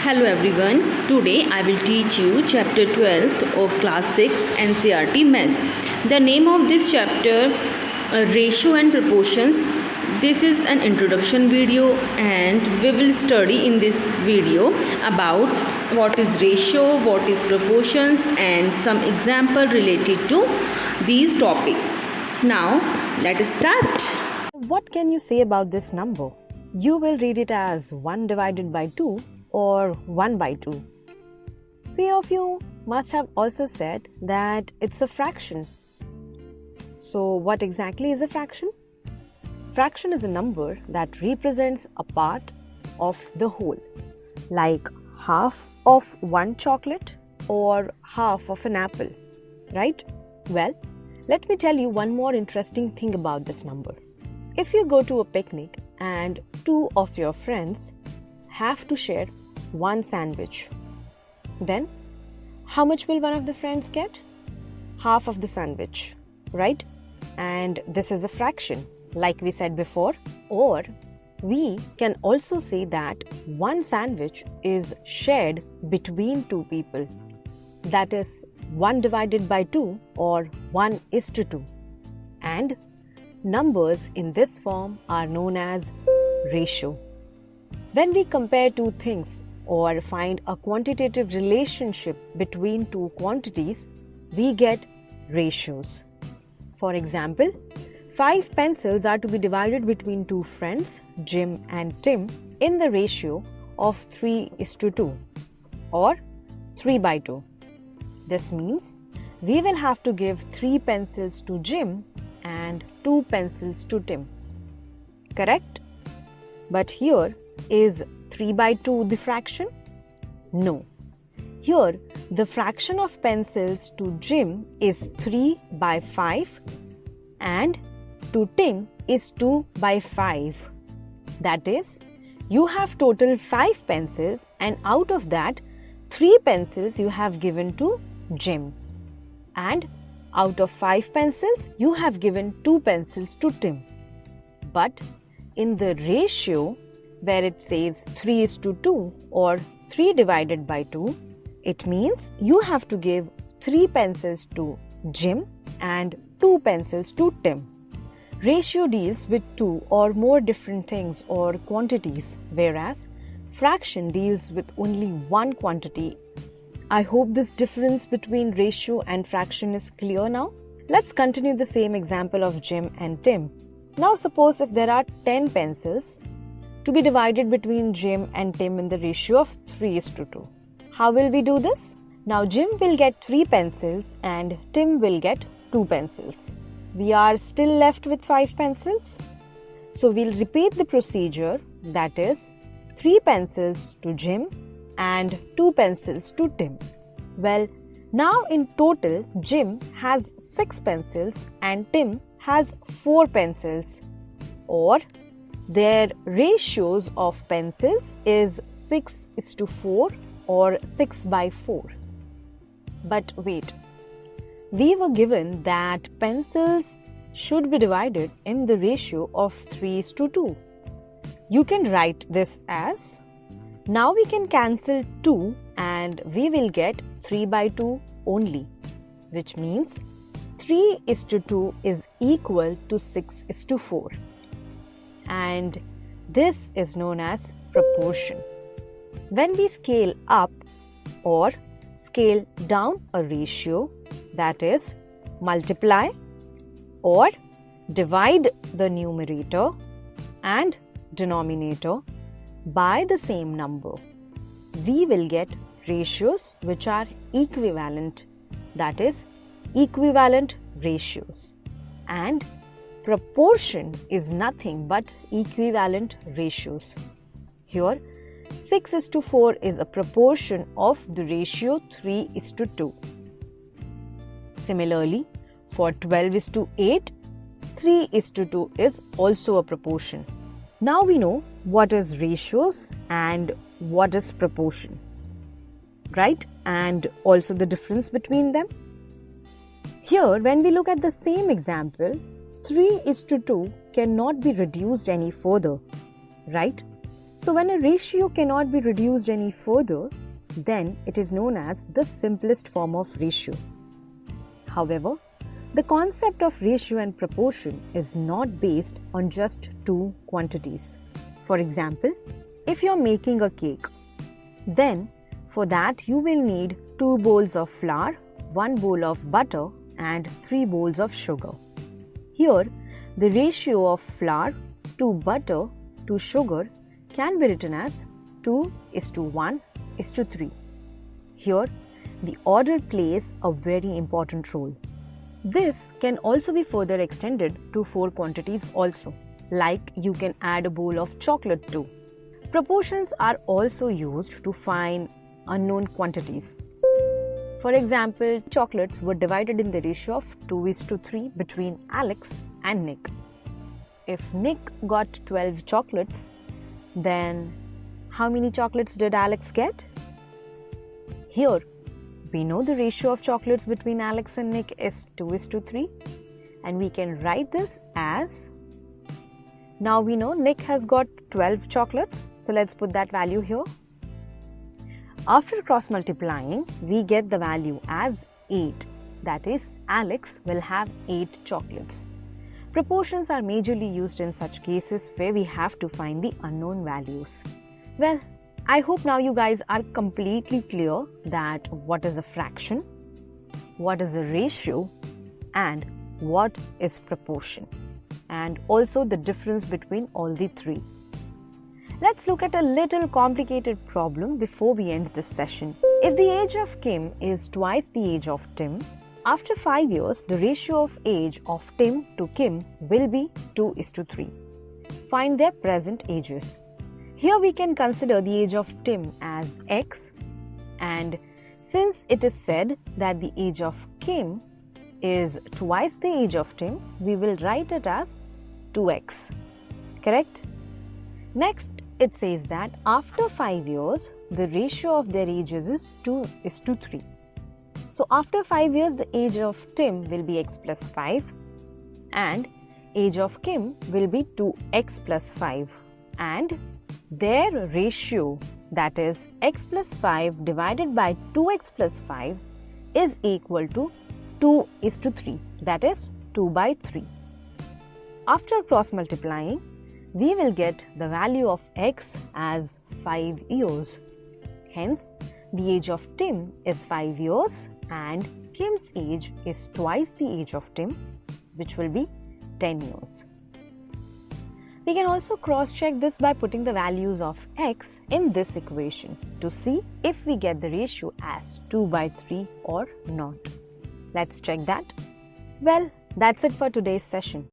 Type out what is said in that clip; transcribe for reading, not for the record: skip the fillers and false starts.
Hello everyone. Today I will teach you chapter 12th of class 6 NCERT Maths. The name of this chapter ratio and proportions. This is an introduction video and we will study in this video about what is ratio, what is proportions and some example related to these topics. Now let us start. What can you say about this number? You will read it as 1 divided by 2 or 1 by 2. Few of you must have also said that it's a fraction. So what exactly is a fraction? Fraction is a number that represents a part of the whole, like half of one chocolate or half of an apple, right? Well, let me tell you one more interesting thing about this number. If you go to a picnic and two of your friends have to share one sandwich, then how much will one of the friends get? Half of the sandwich, right? And this is a fraction, like we said before. Or we can also say that one sandwich is shared between two people. That is 1 divided by 2 or 1:2. And numbers in this form are known as ratio. When we compare two things or find a quantitative relationship between two quantities, we get ratios. For example, 5 pencils are to be divided between two friends, Jim and Tim, in the ratio of 3:2 or 3 by 2. This means we will have to give 3 pencils to Jim and 2 pencils to Tim. Correct? But here, is 3 by 2 the fraction? No. Here, the fraction of pencils to Jim is 3 by 5 and to Tim is 2 by 5. That is, you have total 5 pencils and out of that, 3 pencils you have given to Jim. And out of 5 pencils, you have given 2 pencils to Tim. But in the ratio, where it says 3:2 or 3 divided by 2, it means you have to give 3 pencils to Jim and 2 pencils to Tim. Ratio deals with 2 or more different things or quantities, whereas fraction deals with only one quantity. I hope this difference between ratio and fraction is clear now. Let's continue the same example of Jim and Tim. Now suppose if there are 10 pencils to be divided between Jim and Tim in the ratio of 3:2. How will we do this? Now Jim will get 3 pencils and Tim will get 2 pencils. We are still left with 5 pencils. So we'll repeat the procedure, that is 3 pencils to Jim and 2 pencils to Tim. Well, now in total Jim has 6 pencils and Tim has 4 pencils, or their ratios of pencils is 6:4 or 6 by 4. But wait, we were given that pencils should be divided in the ratio of 3:2. You can write this as, now we can cancel 2 and we will get 3 by 2 only, which means 3:2 is equal to 6:4. And this is known as proportion. When we scale up or scale down a ratio, that is, multiply or divide the numerator and denominator by the same number, we will get ratios which are equivalent, that is, equivalent ratios. And proportion is nothing but equivalent ratios. Here, 6:4 is a proportion of the ratio 3:2. Similarly, for 12:8, 3:2 is also a proportion. Now we know what is ratios and what is proportion, right? And also the difference between them. Here, when we look at the same example, 3:2 cannot be reduced any further, right? So when a ratio cannot be reduced any further, then it is known as the simplest form of ratio. However, the concept of ratio and proportion is not based on just two quantities. For example, if you are making a cake, then for that you will need 2 bowls of flour, 1 bowl of butter and 3 bowls of sugar. Here, the ratio of flour to butter to sugar can be written as 2:1:3. Here, the order plays a very important role. This can also be further extended to 4 quantities also, like you can add a bowl of chocolate too. Proportions are also used to find unknown quantities. For example, chocolates were divided in the ratio of 2:3 between Alex and Nick. If Nick got 12 chocolates, then how many chocolates did Alex get? Here, we know the ratio of chocolates between Alex and Nick is 2:3, and we can write this as, now we know Nick has got 12 chocolates, so let's put that value here. After cross multiplying, we get the value as 8. That is, Alex will have 8 chocolates. Proportions are majorly used in such cases where we have to find the unknown values. Well, I hope now you guys are completely clear that what is a fraction, what is a ratio, and what is proportion, and also the difference between all the three. Let's look at a little complicated problem before we end this session. If the age of Kim is twice the age of Tim, after 5 years, the ratio of age of Tim to Kim will be 2:3. Find their present ages. Here we can consider the age of Tim as X, and since it is said that the age of Kim is twice the age of Tim, we will write it as 2x. Correct? Next, it says that after 5 years, the ratio of their ages is 2:3. So after 5 years, the age of Tim will be x plus 5 and age of Kim will be 2x plus 5, and their ratio, that is x plus 5 divided by 2x plus 5, is equal to 2:3, that is 2/3. After cross multiplying, we will get the value of x as 5 years. Hence, the age of Tim is 5 years and Kim's age is twice the age of Tim, which will be 10 years. We can also cross-check this by putting the values of x in this equation to see if we get the ratio as 2/3 or not. Let's check that. Well, that's it for today's session.